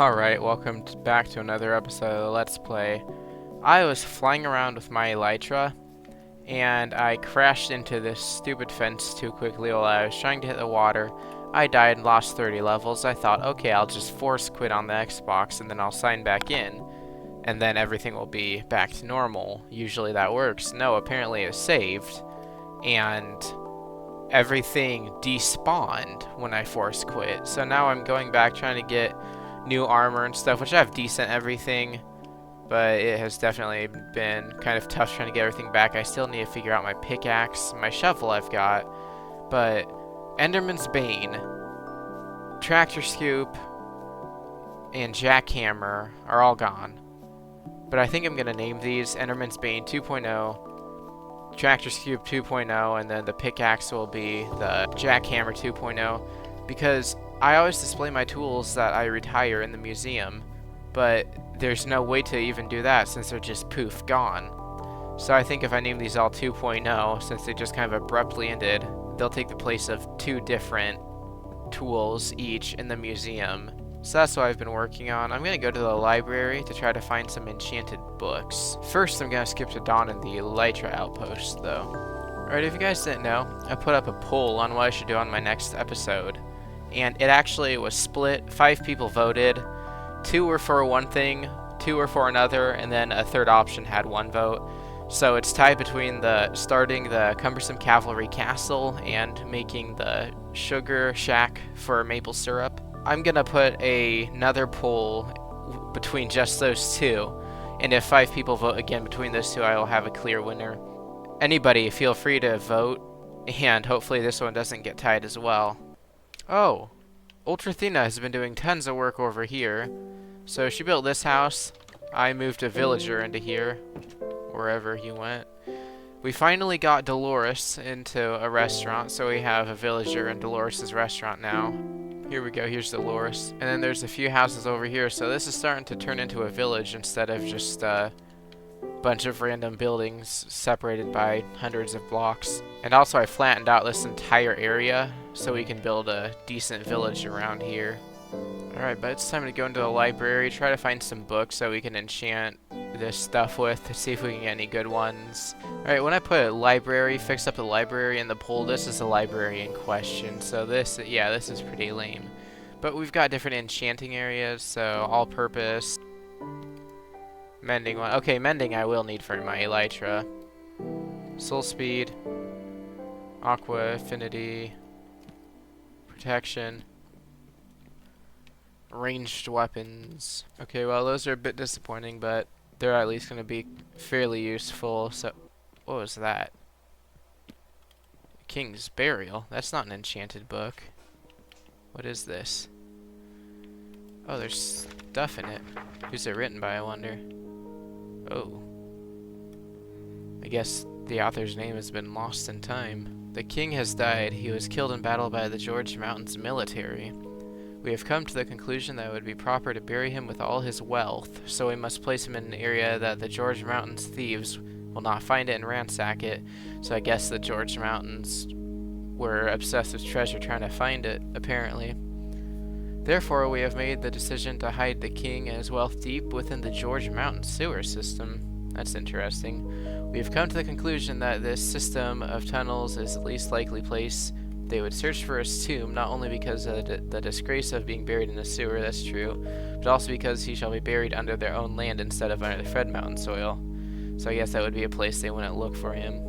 Alright, welcome back to another episode of Let's Play. I was flying around with my Elytra, and I crashed into this stupid fence too quickly while I was trying to hit the water. I died and lost 30 levels. I thought, okay, I'll just force quit on the Xbox and then I'll sign back in, and then everything will be back to normal. Usually that works. No, apparently it saved, and everything despawned when I force quit. So now I'm going back trying to get new armor and stuff, which I have decent everything, but it has definitely been kind of tough trying to get everything back. I still need to figure out my pickaxe. My shovel I've got, but Enderman's Bane, Tractor Scoop, and Jackhammer are all gone. But I think I'm going to name these Enderman's Bane 2.0, Tractor Scoop 2.0, and then the pickaxe will be the Jackhammer 2.0, because I always display my tools that I retire in the museum, but there's no way to even do that since they're just poof, gone. So I think if I name these all 2.0, since they just kind of abruptly ended, they'll take the place of two different tools each in the museum. So that's what I've been working on. I'm going to go to the library to try to find some enchanted books. First, I'm going to skip to Dawn in the Elytra outpost, though. Alright, if you guys didn't know, I put up a poll on what I should do on my next episode, and it actually was split. 5 people voted. 2 were for one thing, 2 were for another, and then a third option had 1 vote. So it's tied between starting the Cumbersome Cavalry Castle and making the Sugar Shack for maple syrup. I'm gonna put another poll between just those 2, and if 5 people vote again between those 2, I will have a clear winner. Anybody, feel free to vote, and hopefully this one doesn't get tied as well. Oh, Ultrathina has been doing tons of work over here. So she built this house. I moved a villager into here, wherever he went. We finally got Dolores into a restaurant, so we have a villager in Dolores' restaurant now. Here we go, here's Dolores. And then there's a few houses over here, so this is starting to turn into a village instead of just a bunch of random buildings separated by hundreds of blocks. And also I flattened out this entire area so we can build a decent village around here. Alright, but it's time to go into the library, try to find some books that we can enchant this stuff with to see if we can get any good ones. Alright, when I put library, fix up the library in the poll, this is the library in question. So this is pretty lame. But we've got different enchanting areas, so all-purpose. Mending one. Okay, mending I will need for my Elytra. Soul speed. Aqua, affinity. Protection. Ranged weapons. Okay, well those are a bit disappointing, but they're at least going to be fairly useful. So, what was that? King's Burial? That's not an enchanted book. What is this? Oh, there's stuff in it. Who's it written by, I wonder? Oh. I guess the author's name has been lost in time. The king has died. He was killed in battle by the George Mountains military. We have come to the conclusion that it would be proper to bury him with all his wealth, so we must place him in an area that the George Mountains thieves will not find it and ransack it. So I guess the George Mountains were obsessed with treasure trying to find it, apparently. Therefore, we have made the decision to hide the king and his wealth deep within the George Mountain sewer system. That's interesting. We have come to the conclusion that this system of tunnels is the least likely place they would search for his tomb, not only because of the disgrace of being buried in a sewer, that's true, but also because he shall be buried under their own land instead of under the Fred Mountain soil. So I guess that would be a place they wouldn't look for him.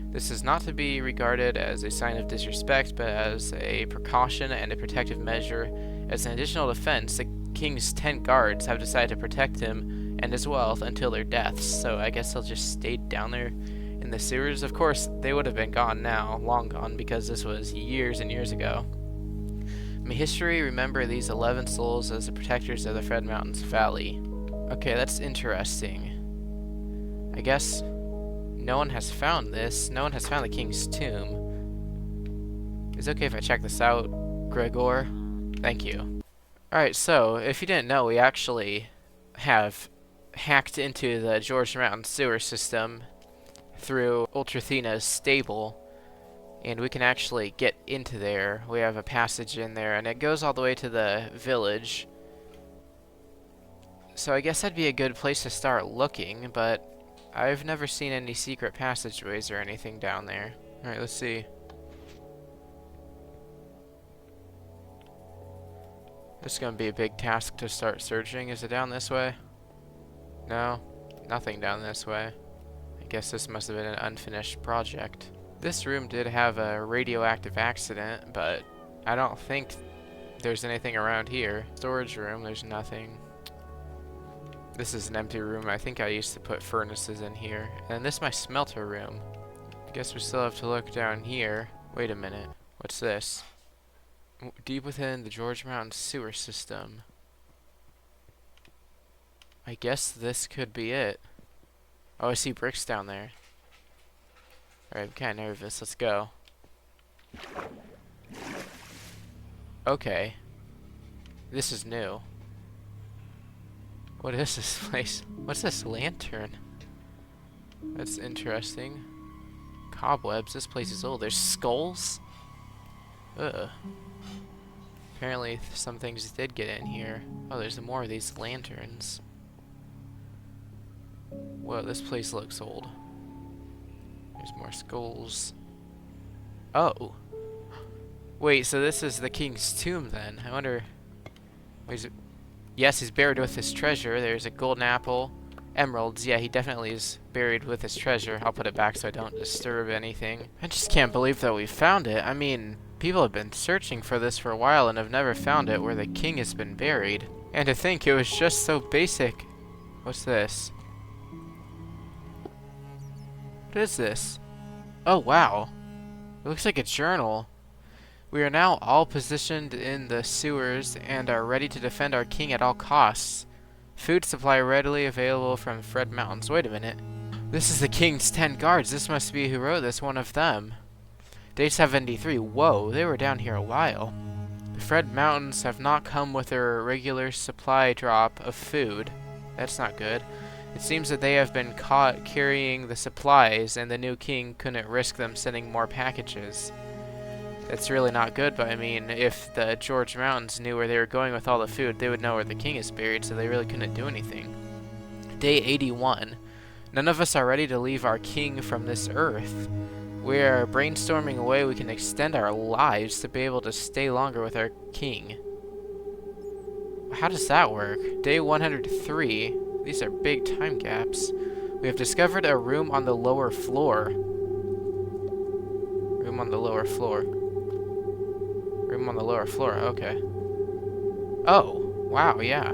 This is not to be regarded as a sign of disrespect, but as a precaution and a protective measure. As an additional defense, the king's 10 guards have decided to protect him and his wealth until their deaths, so I guess they'll just stay down there in the sewers. Of course, they would have been gone now, long gone, because this was years and years ago. May history remember these 11 souls as the protectors of the Fred Mountains Valley. Okay, that's interesting. I guess no one has found this. No one has found the king's tomb. Is it okay if I check this out, Gregor? Thank you. Alright, so, if you didn't know, we actually have hacked into the George Mountain sewer system through Ultrathina's stable, and we can actually get into there. We have a passage in there, and it goes all the way to the village. So I guess that'd be a good place to start looking, but I've never seen any secret passageways or anything down there. Alright, let's see. This is gonna be a big task to start searching. Is it down this way? No, nothing down this way. I guess this must have been an unfinished project. This room did have a radioactive accident, but I don't think there's anything around here. Storage room, there's nothing. This is an empty room. I think I used to put furnaces in here. And this is my smelter room. I guess we still have to look down here. Wait a minute. What's this? Deep within the George Mountain sewer system. I guess this could be it. Oh, I see bricks down there. Alright, I'm kinda nervous. Let's go. Okay. This is new. What is this place? What's this lantern? That's interesting. Cobwebs. This place is old. There's skulls? Ugh. Apparently some things did get in here. Oh, there's more of these lanterns. Whoa, this place looks old. There's more skulls. Oh. Wait, so this is the king's tomb then. I wonder... Yes, he's buried with his treasure. There's a golden apple. Emeralds. Yeah, he definitely is buried with his treasure. I'll put it back so I don't disturb anything. I just can't believe that we found it. I mean, people have been searching for this for a while and have never found it where the king has been buried. And to think it was just so basic. What's this? What is this? Oh, wow. It looks like a journal. We are now all positioned in the sewers and are ready to defend our king at all costs. Food supply readily available from Fred Mountains. Wait a minute. This is the king's 10 guards. This must be who wrote this, one of them. Day 73. Whoa, they were down here a while. The Fred Mountains have not come with their regular supply drop of food. That's not good. It seems that they have been caught carrying the supplies and the new king couldn't risk them sending more packages. That's really not good, but I mean, if the George Mountains knew where they were going with all the food, they would know where the king is buried, so they really couldn't do anything. Day 81. None of us are ready to leave our king from this earth. We are brainstorming a way we can extend our lives to be able to stay longer with our king. How does that work? Day 103. These are big time gaps. We have discovered a room on the lower floor. Room on the lower floor. Room on the lower floor, okay. Oh, wow, yeah.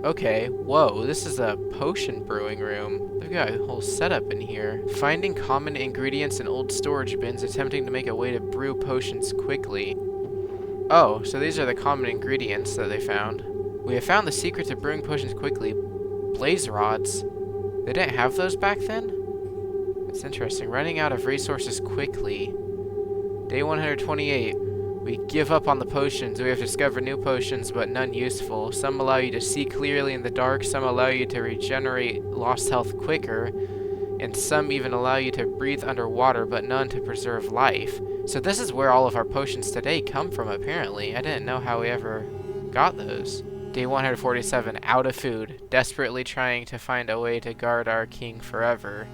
Okay, whoa, this is a potion brewing room. They've got a whole setup in here. Finding common ingredients in old storage bins, attempting to make a way to brew potions quickly. Oh, so these are the common ingredients that they found. We have found the secret to brewing potions quickly. Blaze rods. They didn't have those back then? That's interesting. Running out of resources quickly. Day 128. We give up on the potions. We have discovered new potions, but none useful. Some allow you to see clearly in the dark, some allow you to regenerate lost health quicker, and some even allow you to breathe underwater, but none to preserve life. So this is where all of our potions today come from, apparently. I didn't know how we ever got those. Day 147. Out of food. Desperately trying to find a way to guard our king forever.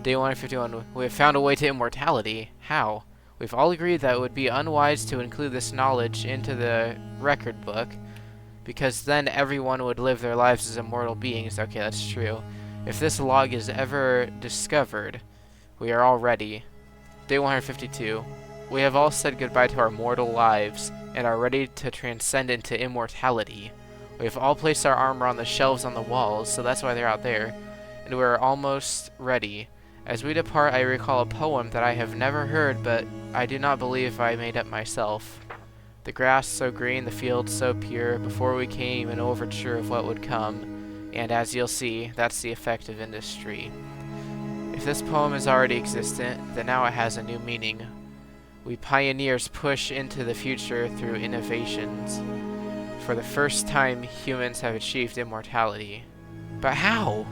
Day 151. We have found a way to immortality. How? We've all agreed that it would be unwise to include this knowledge into the record book, because then everyone would live their lives as immortal beings. Okay, that's true. If this log is ever discovered, we are all ready. Day 152. We have all said goodbye to our mortal lives, and are ready to transcend into immortality. We have all placed our armor on the shelves on the walls, so that's why they're out there, and we're almost ready. As we depart, I recall a poem that I have never heard, but I do not believe I made up myself. The grass so green, the fields so pure, before we came an overture of what would come, and as you'll see, that's the effect of industry. If this poem is already existent, then now it has a new meaning. We pioneers push into the future through innovations. For the first time, humans have achieved immortality. But how?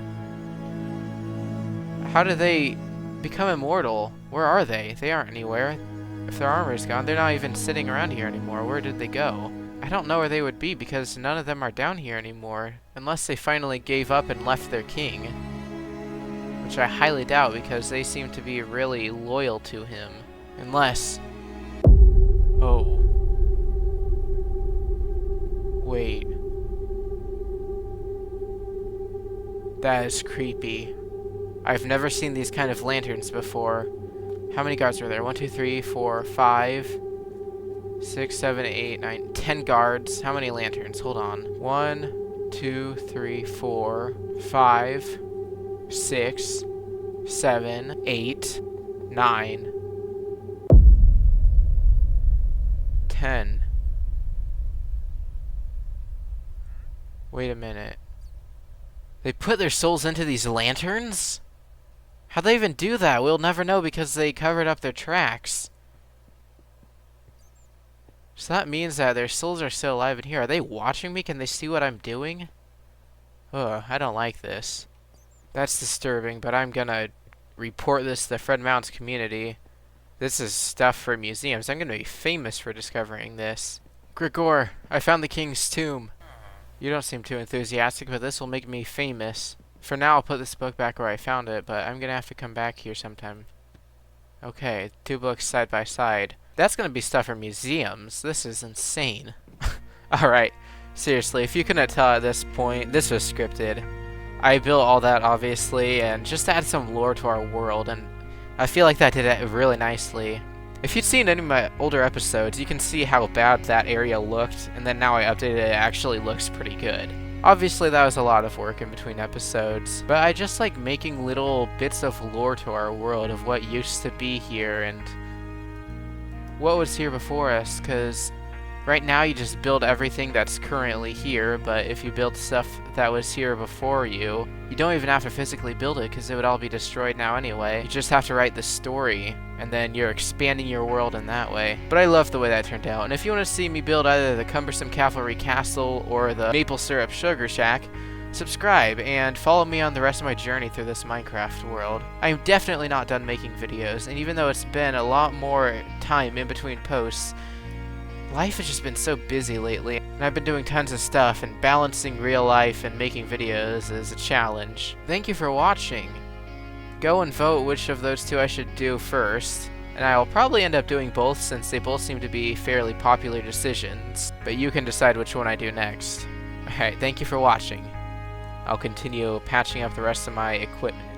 How do they become immortal? Where are they? They aren't anywhere. If their armor's gone, they're not even sitting around here anymore. Where did they go? I don't know where they would be because none of them are down here anymore. Unless they finally gave up and left their king. Which I highly doubt because they seem to be really loyal to him. Unless... Oh. Wait. That is creepy. I've never seen these kind of lanterns before. How many guards were there? 1, 2, 3, 4, 5, 6, 7, 8, 9, 10 guards. How many lanterns? Hold on. 1, 2, 3, 4, 5, 6, 7, 8, 9, 10. Wait a minute. They put their souls into these lanterns? How'd they even do that? We'll never know because they covered up their tracks. So that means that their souls are still alive in here. Are they watching me? Can they see what I'm doing? Ugh, I don't like this. That's disturbing, but I'm gonna report this to the Fred Mounds community. This is stuff for museums. I'm gonna be famous for discovering this. Grigor, I found the king's tomb. You don't seem too enthusiastic, but this will make me famous. For now, I'll put this book back where I found it, but I'm gonna have to come back here sometime. Okay, 2 books side by side. That's gonna be stuff for museums. This is insane. Alright, seriously, if you couldn't tell at this point, this was scripted. I built all that, obviously, and just add some lore to our world, and I feel like that did it really nicely. If you'd seen any of my older episodes, you can see how bad that area looked, and then now I updated it, it actually looks pretty good. Obviously that was a lot of work in between episodes, but I just like making little bits of lore to our world of what used to be here and what was here before us, because right now you just build everything that's currently here, but if you build stuff that was here before you don't even have to physically build it because it would all be destroyed now anyway. You just have to write the story, and then you're expanding your world in that way. But I love the way that turned out, and if you want to see me build either the Cumbersome Cavalry Castle or the Maple Syrup Sugar Shack, subscribe and follow me on the rest of my journey through this Minecraft world. I am definitely not done making videos, and even though it's been a lot more time in between posts, life has just been so busy lately, and I've been doing tons of stuff, and balancing real life and making videos is a challenge. Thank you for watching. Go and vote which of those two I should do first, and I'll probably end up doing both since they both seem to be fairly popular decisions, but you can decide which one I do next. Alright, thank you for watching. I'll continue patching up the rest of my equipment.